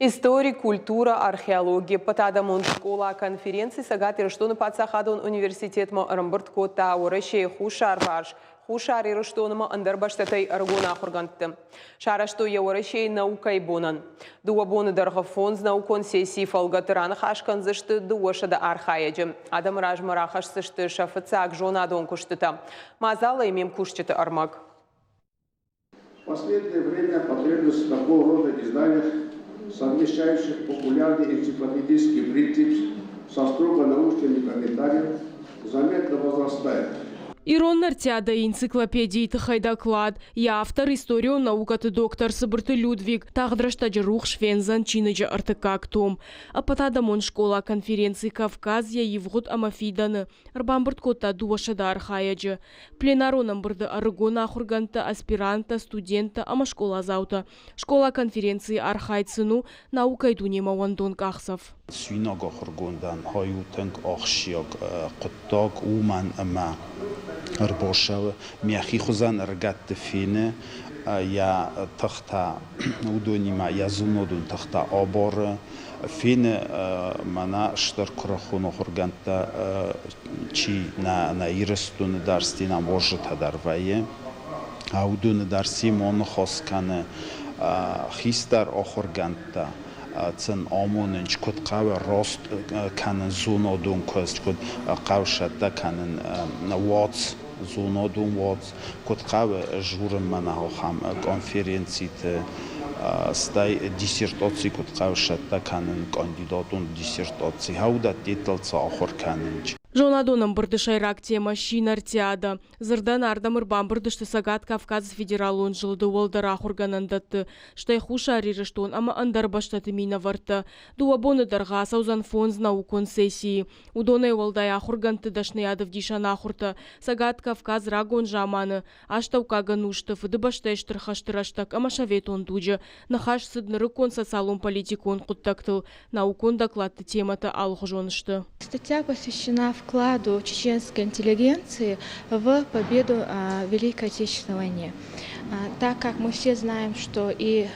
История, культура, археология. Патадамон школа конференции сагатир что на подсахадон университет мо Рамбурт кота уращей хушар ваш. Хушар и что на андербаштатай аргона хурганты. Шара что я уращей наука и бонан. Дуабоны даргафон наукон сессии фалгатеран хашкан зашты дуашада архаяджи. Адам ражмарахаш сашты шафацак жонадон куштыта. Мазала имем куштыта армак. В последнее время потребность такого рода изданий, совмещающих популярный энциклопедический принцип со строго научными комментариями, заметно возрастает. Ирон Нартяда энциклопедии Тахайдаклад, я автор историю наукаты доктор Сабырты Людвиг, тахдрашта рух швензан чиныджа артыкак том. А патадамон школа конференции Кавказья Евгод Амафиданы, Рбамбырт кота дуашада архаяджа. Пленароном бырды аргона хурганта аспиранта, студента, ама школа заута. Школа конференции архайцыну, наука иду нема вандон кахсов. Свинога хургундан, хаютынг ахшияг, куттаг уман ама. Рбошава мяхи хузан ргат фине я тахта удонима я зунодун тахта обор фине мана штар крахуно хурганта чи на ирстун дарстина может дарвае аудун дарси мон хоскане хистар охурганта цен амонч код қав рост канен зунодун кост код қавшата канен ватс зунодун ватс код қав журм мана хам конференцит стай диссертации код қавшата канен кандидатун диссертации хауда титулца ахор канен Жонадоном бырдышайрак тема шинартиада. Зырдан ардамыр бамбырдышты сагат Кавказ федералон жылды олдара хурганандатты. Штай хуша арирештон, ама андар баштаты мина варта. Дуабоны дарға саузан фонз наукон сессии. Удонай олдая хурганты дашны ядов дишана хурта. Сагат Кавказ рагон жаманы. Аштаука ганушты, фыды баштайштыр хаштыраштак, ама шаветон дуджа. Нахаш сыдныры кон социалон политикон куттактыл. Наукон докладты темата алх жонышты. Статья посвящена вкладу чеченской интеллигенции в победу в Великой Отечественной войне. Так как мы все знаем, что и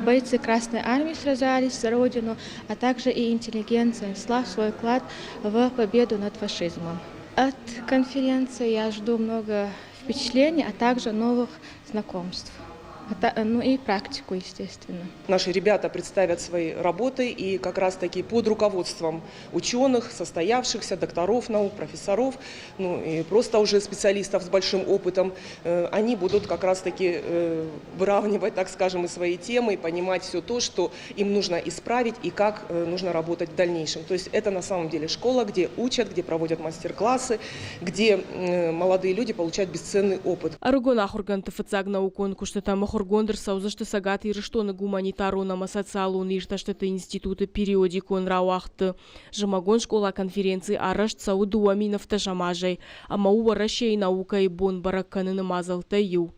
бойцы Красной Армии сражались за Родину, а также и интеллигенция внесла свой вклад в победу над фашизмом. От конференции я жду много впечатлений, а также новых знакомств. Ну и практику, естественно. Наши ребята представят свои работы и как раз-таки под руководством ученых, состоявшихся, докторов наук, профессоров, ну и просто уже специалистов с большим опытом, они будут как раз-таки выравнивать, так скажем, и свои темы, и понимать все то, что им нужно исправить и как нужно работать в дальнейшем. То есть это на самом деле школа, где учат, где проводят мастер-классы, где молодые люди получают бесценный опыт. Хургондер саузашты сагат ирыштоны гуманитаруна социалун ирташтаты институты периодикон рауахты. Жамагон школа конференции арашт сауду аминовта жамажай, а мауа рашей наука и бон баракканыны мазалта ю.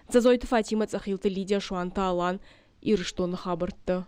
Зазойты Фатима цахилты Лидия Шуанта Алан ирыштоны хабыртты.